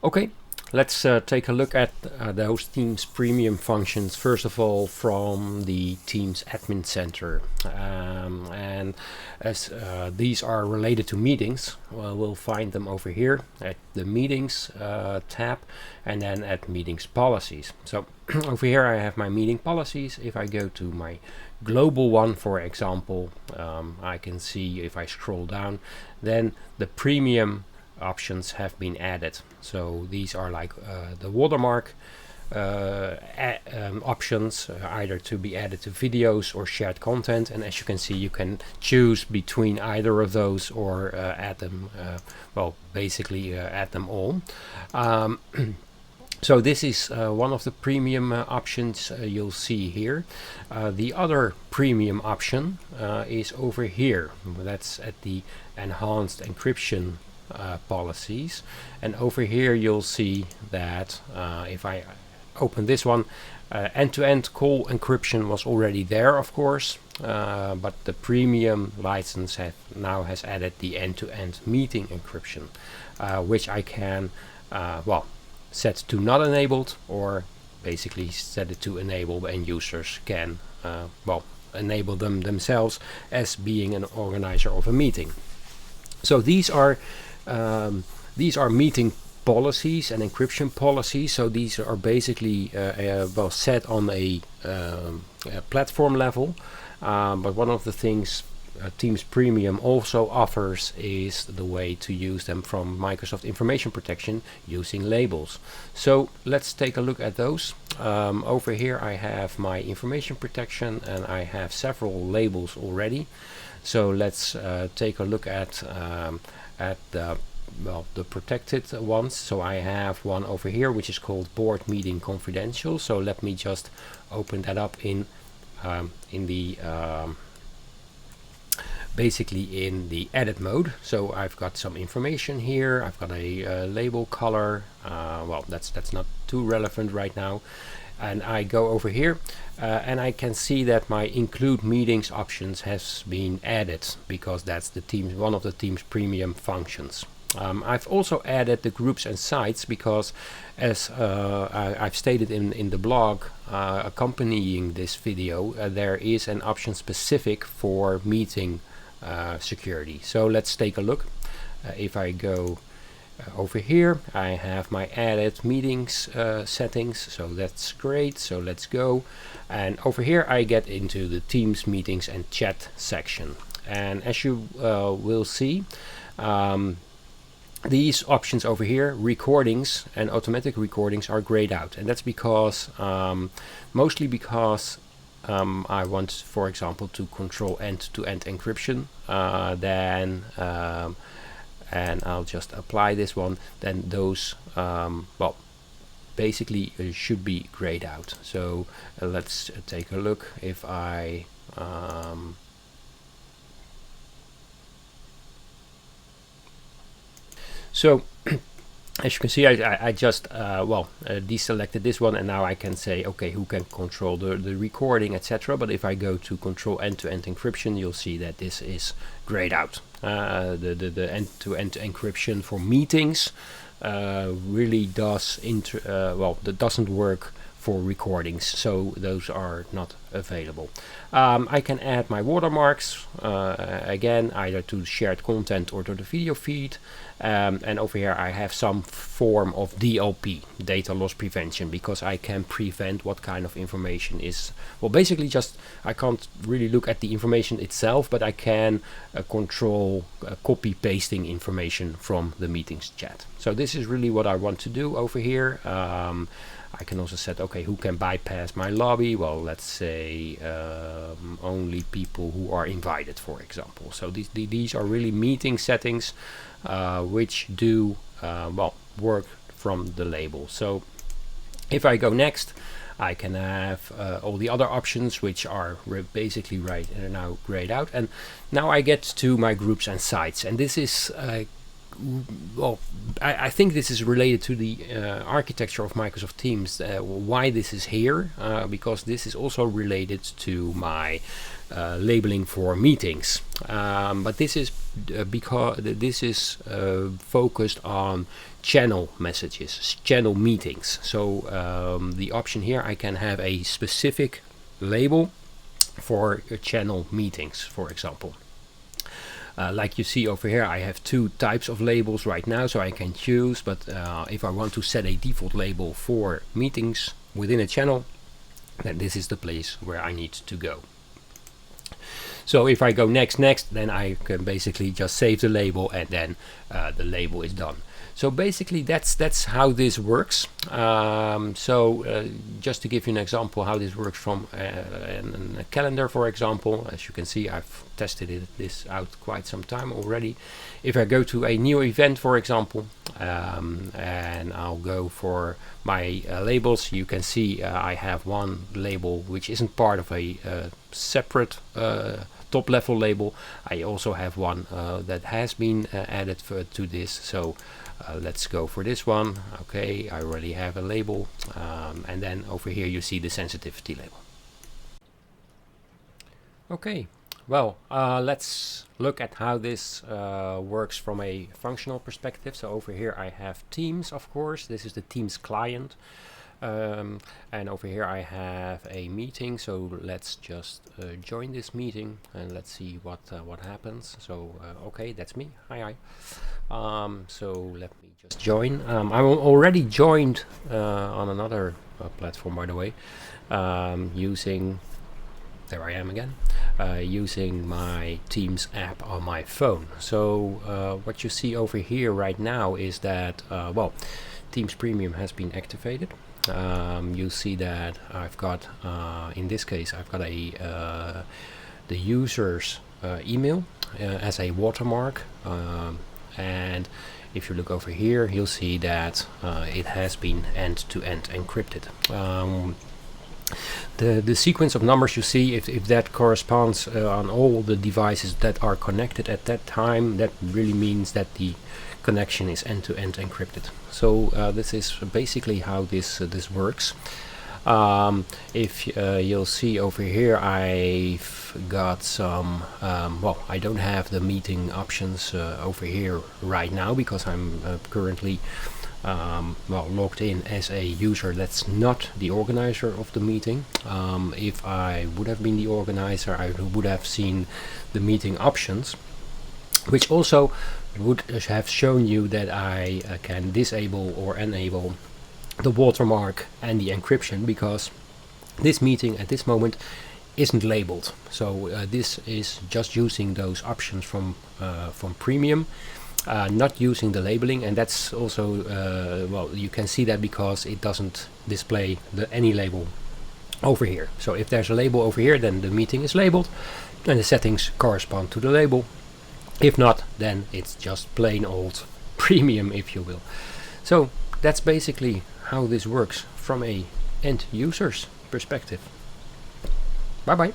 Okay, let's take a look at those Teams premium functions. First of all, from the Teams admin center, and as these are related to meetings, well, we'll find them over here at the meetings tab, and then at meetings policies. So over here I have my meeting policies. If I go to my global one, for example, I can see if I scroll down, then the premium options have been added. So these are like the watermark options, either to be added to videos or shared content, and as you can see, you can choose between either of those or add them, well, basically add them all. So this is one of the premium options you'll see here. The other premium option is over here. That's at the enhanced encryption policies, and over here you'll see that if I open this one, end-to-end call encryption was already there, of course, but the premium license now has added the end-to-end meeting encryption, which I can well, set to not enabled, or basically set it to enable, and users can well, enable them themselves as being an organizer of a meeting. So these are meeting policies and encryption policies. So these are basically well, set on a platform level. But one of the things Teams Premium also offers is the way to use them from Microsoft Information Protection using labels. So let's take a look at those. Over here I have my information protection, and I have several labels already. So let's take a look at the the protected ones. So I have one over here which is called Board Meeting Confidential. So let me just open that up in the basically in the edit mode. So I've got some information here. I've got a label color. Well, that's not too relevant right now. And I go over here and I can see that my include meetings options has been added, because that's the Teams, one of the Teams premium functions. I've also added the groups and sites because, as I've stated in the blog accompanying this video, there is an option specific for meeting security. So let's take a look. If I go over here, I have my added meetings settings, so that's great. So let's go, and over here I get into the Teams meetings and chat section, and as you will see, these options over here, recordings and automatic recordings, are grayed out, and that's because mostly because I want, for example, to control end-to-end encryption, and I'll just apply this one, then those well, basically should be grayed out. So let's take a look. If I so as you can see, I just well, deselected this one, and now I can say, okay, who can control the recording, etc. But if I go to control end-to-end encryption, you'll see that this is grayed out. The end-to-end encryption for meetings really does well, that doesn't work for recordings, so those are not available. I can add my watermarks again, either to shared content or to the video feed, and over here I have some form of DLP, data loss prevention, because I can prevent what kind of information is, well, basically just, I can't really look at the information itself, but I can control copy pasting information from the meetings chat. So this is really what I want to do over here. I can also set, okay, who can bypass my lobby? Well, let's say only people who are invited, for example. So these are really meeting settings which do well, work from the label. So if I go next, I can have all the other options, which are basically now grayed out, and now I get to my groups and sites, and this is well, I think this is related to the architecture of Microsoft Teams. Why this is here, because this is also related to my labeling for meetings. But this is because this is focused on channel messages, channel meetings. So the option here, I can have a specific label for channel meetings, for example. Like you see over here, I have two types of labels right now, so I can choose, but if I want to set a default label for meetings within a channel, then this is the place where I need to go. So if I go next, then I can basically just save the label, and then the label is done. So basically that's how this works. Just to give you an example how this works from a calendar, for example, as you can see, I've tested this out quite some time already. If I go to a new event, for example, and I'll go for my labels, you can see I have one label which isn't part of a separate top level label. I also have one that has been added to this. So let's go for this one. Okay, I already have a label, and then over here you see the sensitivity label. Okay, well, let's look at how this works from a functional perspective. So over here I have Teams, of course. This is the Teams client. And over here I have a meeting, so let's just join this meeting and let's see what happens. So okay, that's me. Hi. So let me just join. I'm already joined on another platform, by the way, using, there I am again, using my Teams app on my phone. So what you see over here right now is that well, Teams Premium has been activated. You see that I've got, in this case, I've got a the user's email as a watermark, and if you look over here, you'll see that it has been end-to-end encrypted. The sequence of numbers you see, if that corresponds on all the devices that are connected at that time, that really means that the connection is end-to-end encrypted. So this is basically how this works. If you'll see over here, I've got some, well, I don't have the meeting options over here right now because I'm currently well, logged in as a user that's not the organizer of the meeting. If I would have been the organizer, I would have seen the meeting options, which also would have shown you that I can disable or enable the watermark and the encryption, because this meeting at this moment isn't labeled. So this is just using those options from Premium, not using the labeling, and that's also well, you can see that because it doesn't display any label over here. So if there's a label over here, then the meeting is labeled and the settings correspond to the label. If not, then it's just plain old Premium, if you will. So that's basically how this works from a end user's perspective. Bye bye.